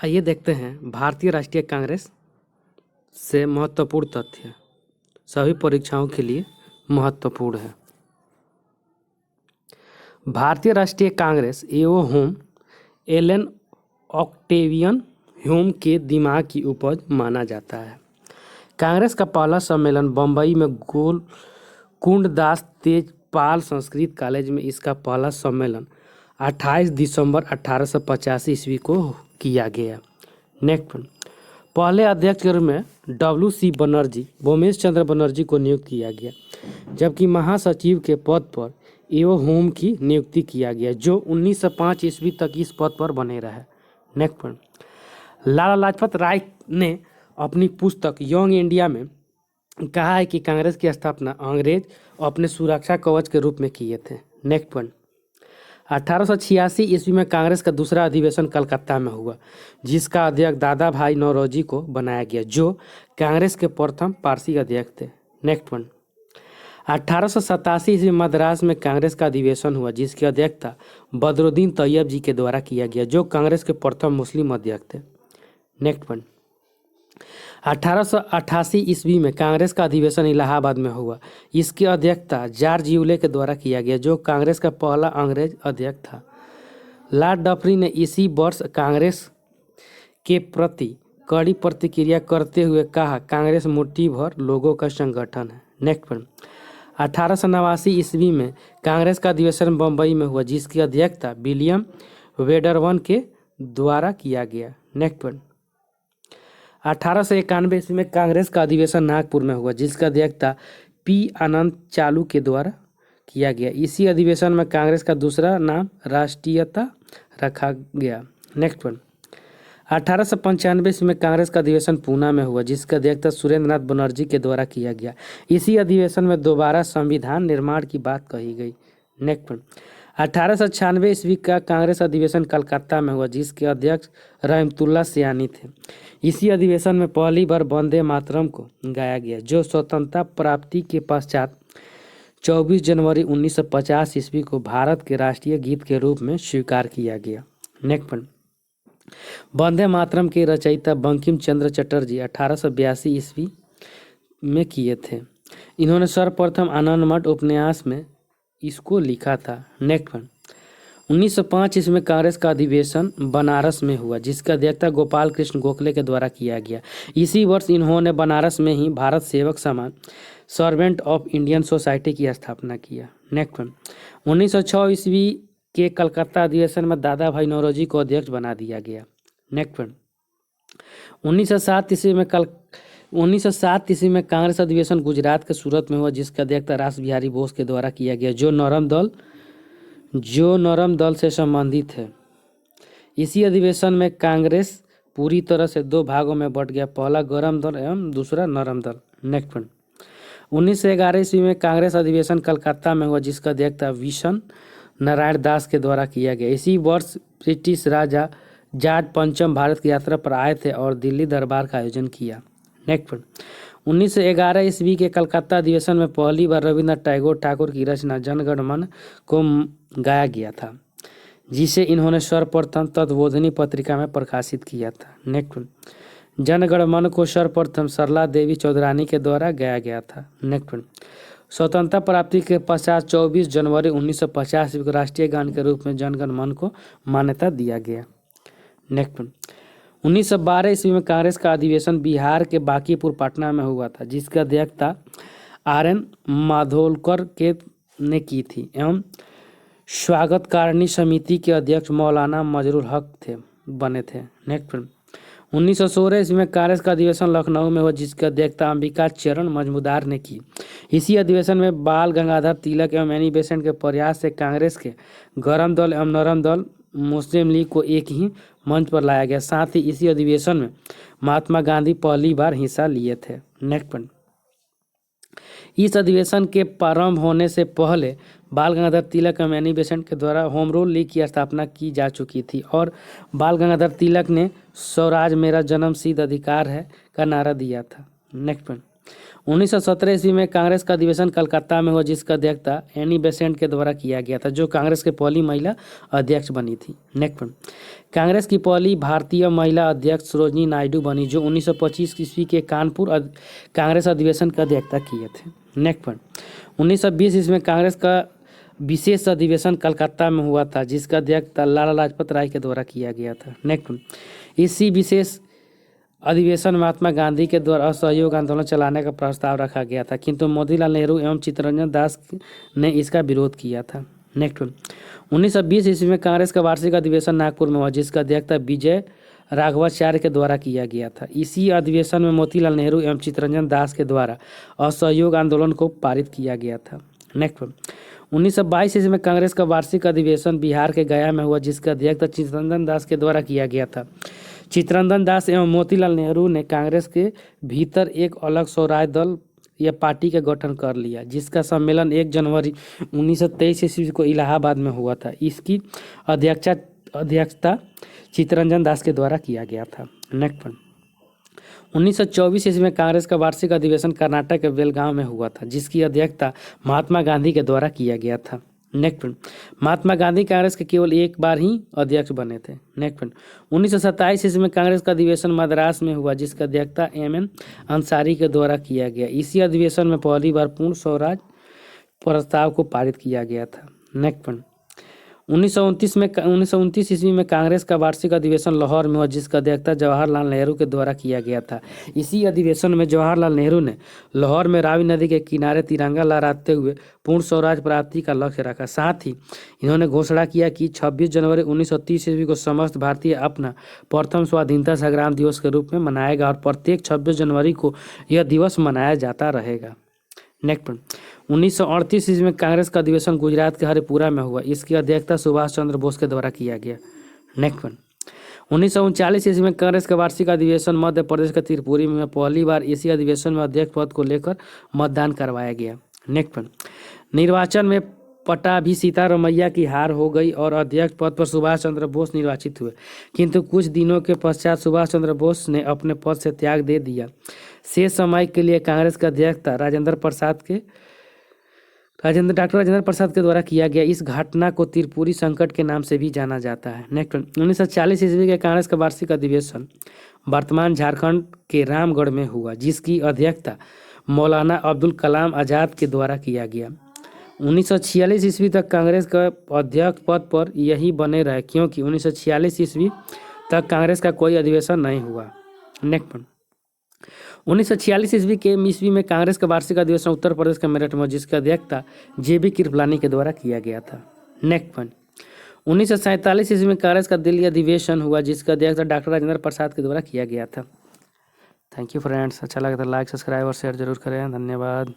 आइए देखते हैं भारतीय राष्ट्रीय कांग्रेस से महत्वपूर्ण तथ्य सभी परीक्षाओं के लिए महत्वपूर्ण है। भारतीय राष्ट्रीय कांग्रेस एवं एलन ऑक्टेवियन ह्यूम के दिमाग की उपज माना जाता है। कांग्रेस का पहला सम्मेलन बम्बई में गोकुंडदास तेजपाल संस्कृत कॉलेज में इसका पहला सम्मेलन 28 दिसंबर 1885 ईस्वी को किया गया। नेक्स्ट पहले अध्यक्ष के रूप में WC बनर्जी भूमेश चंद्र बनर्जी को नियुक्त किया गया, जबकि महासचिव के पद पर एवं होम की नियुक्ति किया गया, जो 1905 ईस्वी तक इस पद पर बने रहे। नेक्स्ट पॉइंट, लाला लाजपत राय ने अपनी पुस्तक यंग इंडिया में कहा है कि कांग्रेस की स्थापना अंग्रेज अपने सुरक्षा कवच के रूप में किए थे। नेक्स्ट पॉइंट, 1886 ईस्वी में कांग्रेस का दूसरा अधिवेशन कलकत्ता में हुआ, जिसका अध्यक्ष दादा भाई नौरोजी को बनाया गया, जो कांग्रेस के प्रथम पारसी अध्यक्ष थे। नेक्स्ट पॉइंट, 1887 ईस्वी मद्रास में कांग्रेस का अधिवेशन हुआ, जिसकी अध्यक्षता बदरुद्दीन तैयब जी के द्वारा किया गया, जो कांग्रेस के प्रथम मुस्लिम अध्यक्ष थे। नेक्स्ट पॉइंट, 1888 ईस्वी में कांग्रेस का अधिवेशन इलाहाबाद में हुआ, इसकी अध्यक्षता जॉर्ज यूले के द्वारा किया गया, जो कांग्रेस का पहला अंग्रेज अध्यक्ष था। लॉर्ड डफरी ने इसी वर्ष कांग्रेस के प्रति कड़ी प्रतिक्रिया करते हुए कहा, कांग्रेस मुट्ठी भर लोगों का संगठन है। नेक्स्ट पॉइंट, 1889 ईस्वी में कांग्रेस का अधिवेशन बम्बई में हुआ, जिसकी अध्यक्षता विलियम वेडरवन के द्वारा किया गया। नेक्स्ट पॉइंट, 1891 ईस्वी में कांग्रेस का अधिवेशन नागपुर में हुआ, जिसका अध्यक्षता P आनंद चालू के द्वारा किया गया। इसी अधिवेशन में कांग्रेस का दूसरा नाम राष्ट्रीयता रखा गया। नेक्स्ट पॉइंट, 1895 ईस्वी में कांग्रेस का अधिवेशन पूना में हुआ, जिसका अध्यक्षता सुरेंद्र नाथ बनर्जी के द्वारा किया गया। इसी अधिवेशन में दोबारा संविधान निर्माण की बात कही गई। नेक्स्ट पॉइंट, 1896 ईस्वी का कांग्रेस अधिवेशन कलकत्ता में हुआ, जिसके अध्यक्ष रहमतुल्लाह सयानी थे। इसी अधिवेशन में पहली बार वंदे मातरम को गाया गया, जो स्वतंत्रता प्राप्ति के पश्चात 24 जनवरी 1950 ईस्वी को भारत के राष्ट्रीय गीत के रूप में स्वीकार किया गया। नेक्स्ट पॉइंट, वंदे मातरम के रचयिता बंकिम चंद्र चटर्जी 1882 ईस्वी में किए थे। इन्होंने सर्वप्रथम आनंद मठ उपन्यास में इसको लिखा था। नेक्स्ट पॉइंट, 1905 ईस्वी में कांग्रेस का अधिवेशन बनारस में हुआ, जिसका अध्यक्षता गोपाल कृष्ण गोखले के द्वारा किया गया। इसी वर्ष इन्होंने बनारस में ही भारत सेवक समाज सर्वेंट ऑफ इंडियन सोसाइटी की स्थापना किया। नेक्स्ट पॉइंट, 1906 ईस्वी के कलकत्ता अधिवेशन में दादा भाई नौरोजी को अध्यक्ष बना दिया गया। नेक्स्ट पॉइंट, 1907 ईस्वी में कांग्रेस अधिवेशन गुजरात के सूरत में हुआ, जिसका अध्यक्षता रास बिहारी बोस के द्वारा किया गया, जो नरम दल से संबंधित है। इसी अधिवेशन में कांग्रेस पूरी तरह से दो भागों में बट गया, पहला गरम दल एवं दूसरा नरम दल। नेक्स्ट पॉइंट, 1911 ईस्वी में कांग्रेस अधिवेशन कलकत्ता में हुआ, जिसका अध्यक्षता विशन नारायण दास के द्वारा किया गया। इसी वर्ष ब्रिटिश राजा जॉर्ज पंचम भारत की यात्रा पर आए थे और दिल्ली दरबार का आयोजन किया। नेक्स्ट पॉइंट, 1911 ईस्वी के कलकत्ता अधिवेशन में पहली बार रविन्द्रनाथ टैगोर ठाकुर की रचना जनगण मन को गाया गया था, जिसे इन्होंने सर्वप्रथम तत्वबोधिनी पत्रिका में प्रकाशित किया था। नेक्स्ट पॉइंट, जनगण मन को सर्वप्रथम सरला देवी चौधरानी के द्वारा गाया गया था। नेक्स्ट पॉइंट, स्वतंत्रता प्राप्ति के पश्चात 24 जनवरी 1950 को राष्ट्रीय गान के रूप में जनगण मन को मान्यता दिया गया। नेक्स्ट पॉइंट, 1912 ईस्वी में कांग्रेस का अधिवेशन बिहार के बांकीपुर पटना में हुआ था, जिसका अध्यक्षता RN माधोलकर ने की थी एवं स्वागतकारिणी समिति के अध्यक्ष मौलाना मजरूल हक बने थे। नेक्स्ट पॉइंट, 1916 ईस्वी में कांग्रेस का अधिवेशन लखनऊ में हुआ, जिसकी अध्यक्षता अंबिका चरण मजमूदार ने की। इसी अधिवेशन में बाल गंगाधर तिलक एवं एनी बेसेंट के प्रयास से कांग्रेस के गरम दल एवं नरम दल मुस्लिम लीग को एक ही मंच पर लाया गया। साथ ही इसी अधिवेशन में महात्मा गांधी पहली बार हिस्सा लिए थे। नेक्स्ट पॉइंट, इस अधिवेशन के प्रारंभ होने से पहले बाल गंगाधर तिलक एवं एनी बेसेंट के द्वारा होम रूल लीग की स्थापना की जा चुकी थी और बाल गंगाधर तिलक ने स्वराज मेरा जन्म सिद्ध अधिकार है का नारा दिया था। नेक्स्ट पॉइंट, 1917 ईस्वी में कांग्रेस का अधिवेशन कलकत्ता में हुआ जिसका अध्यक्षता एनी बेसेंट के द्वारा किया गया था, जो कांग्रेस के पहली महिला अध्यक्ष बनी थी। नेक्स्ट पॉइंट, कांग्रेस की पहली भारतीय महिला अध्यक्ष सरोजिनी नायडू बनी, जो 1925 ईस्वी के कानपुर कांग्रेस अधिवेशन का अध्यक्षता किए थे। नेक्स्ट पॉइंट, 1920 ईस्वी में कांग्रेस का विशेष अधिवेशन कलकत्ता में हुआ था जिसका अध्यक्षता लाला लाजपत राय के द्वारा किया गया था। नेक्स्ट पॉइंट, इसी विशेष अधिवेशन महात्मा गांधी के द्वारा असहयोग आंदोलन चलाने का प्रस्ताव रखा गया था, किंतु मोतीलाल नेहरू एवं चित्तरंजन दास ने इसका विरोध किया था। नेक्स्ट 1920 ईस्वी में कांग्रेस का वार्षिक अधिवेशन नागपुर में हुआ जिसका अध्यक्षता विजय राघवाचार्य के द्वारा किया गया था। इसी अधिवेशन में मोतीलाल नेहरू एवं चित्तरंजन दास के द्वारा असहयोग आंदोलन को पारित किया गया था। नेक्स्ट 1922 ईस्वी में कांग्रेस का वार्षिक अधिवेशन बिहार के गया में हुआ जिसका अध्यक्षता चित्तरंजन दास के द्वारा किया गया था। चित्तरंजन दास एवं मोतीलाल नेहरू ने कांग्रेस के भीतर एक अलग स्वराज दल या पार्टी का गठन कर लिया, जिसका सम्मेलन 1 जनवरी 1923 ईस्वी को इलाहाबाद में हुआ था। इसकी अध्यक्षता चित्तरंजन दास के द्वारा किया गया था। नेक्स्ट 1924 ईस्वी में कांग्रेस का वार्षिक अधिवेशन कर्नाटक के बेलगांव में हुआ था जिसकी अध्यक्षता महात्मा गांधी के द्वारा किया गया था। नेक्स्ट महात्मा गांधी कांग्रेस के केवल एक बार ही अध्यक्ष बने थे। नेक्स्ट 1927 ईस्वी में कांग्रेस का अधिवेशन मद्रास में हुआ जिसका अध्यक्षता एम.एन. अंसारी के द्वारा किया गया। इसी अधिवेशन में पहली बार पूर्ण स्वराज प्रस्ताव को पारित किया गया था। नेक्स्ट 1929 ईस्वी में कांग्रेस का वार्षिक अधिवेशन लाहौर में हुआ जिसका अध्यक्षता जवाहरलाल नेहरू के द्वारा किया गया था। इसी अधिवेशन में जवाहरलाल नेहरू ने लाहौर में रावी नदी के किनारे तिरंगा लहराते हुए पूर्ण स्वराज प्राप्ति का लक्ष्य रखा। साथ ही इन्होंने घोषणा किया कि 26 जनवरी 1930 ईस्वी को समस्त भारतीय अपना प्रथम स्वाधीनता संग्राम दिवस के रूप में मनाएगा और प्रत्येक 26 जनवरी को यह दिवस मनाया जाता रहेगा। नेक्स्ट 1938 ईस्वी में कांग्रेस का अधिवेशन गुजरात के हरिपुरा में हुआ। इसकी अध्यक्षता सुभाष चंद्र बोस के द्वारा किया गया। नेक्स्ट 1939 ईस्वी में कांग्रेस का वार्षिक अधिवेशन मध्य प्रदेश के त्रिपुरी में पहली बार इसी अधिवेशन में अध्यक्ष पद को लेकर मतदान करवाया गया। नेक्स्ट निर्वाचन में पट्टाभी सीतारमैया की हार हो गई और अध्यक्ष पद पर सुभाष चंद्र बोस निर्वाचित हुए, किंतु कुछ दिनों के पश्चात सुभाष चंद्र बोस ने अपने पद से त्याग दे दिया। शेष समय के लिए कांग्रेस का अध्यक्षता डॉक्टर राजेंद्र प्रसाद के द्वारा किया गया। इस घटना को त्रिपुरी संकट के नाम से भी जाना जाता है। नेक्स्ट 1940 ईस्वी के कांग्रेस का वार्षिक अधिवेशन वर्तमान झारखंड के रामगढ़ में हुआ जिसकी अध्यक्षता मौलाना अब्दुल कलाम आज़ाद के द्वारा किया गया। 1946 ईस्वी तक कांग्रेस का अध्यक्ष पद पर यही बने रहे, क्योंकि 1946 ईस्वी तक कांग्रेस का कोई अधिवेशन नहीं हुआ। नेक्स्ट 1946 ईस्वी में कांग्रेस का वार्षिक अधिवेशन उत्तर प्रदेश के मेरठ में जिसकी अध्यक्षता जे.बी. कृपलानी के द्वारा किया गया था। नेक्स्ट 1947 ईस्वी में कांग्रेस का दिल्ली अधिवेशन हुआ जिसका अध्यक्षता डॉक्टर राजेंद्र प्रसाद के द्वारा किया गया था। थैंक यू फ्रेंड्स, अच्छा लगा तो लाइक सब्सक्राइब और शेयर जरूर करें। धन्यवाद।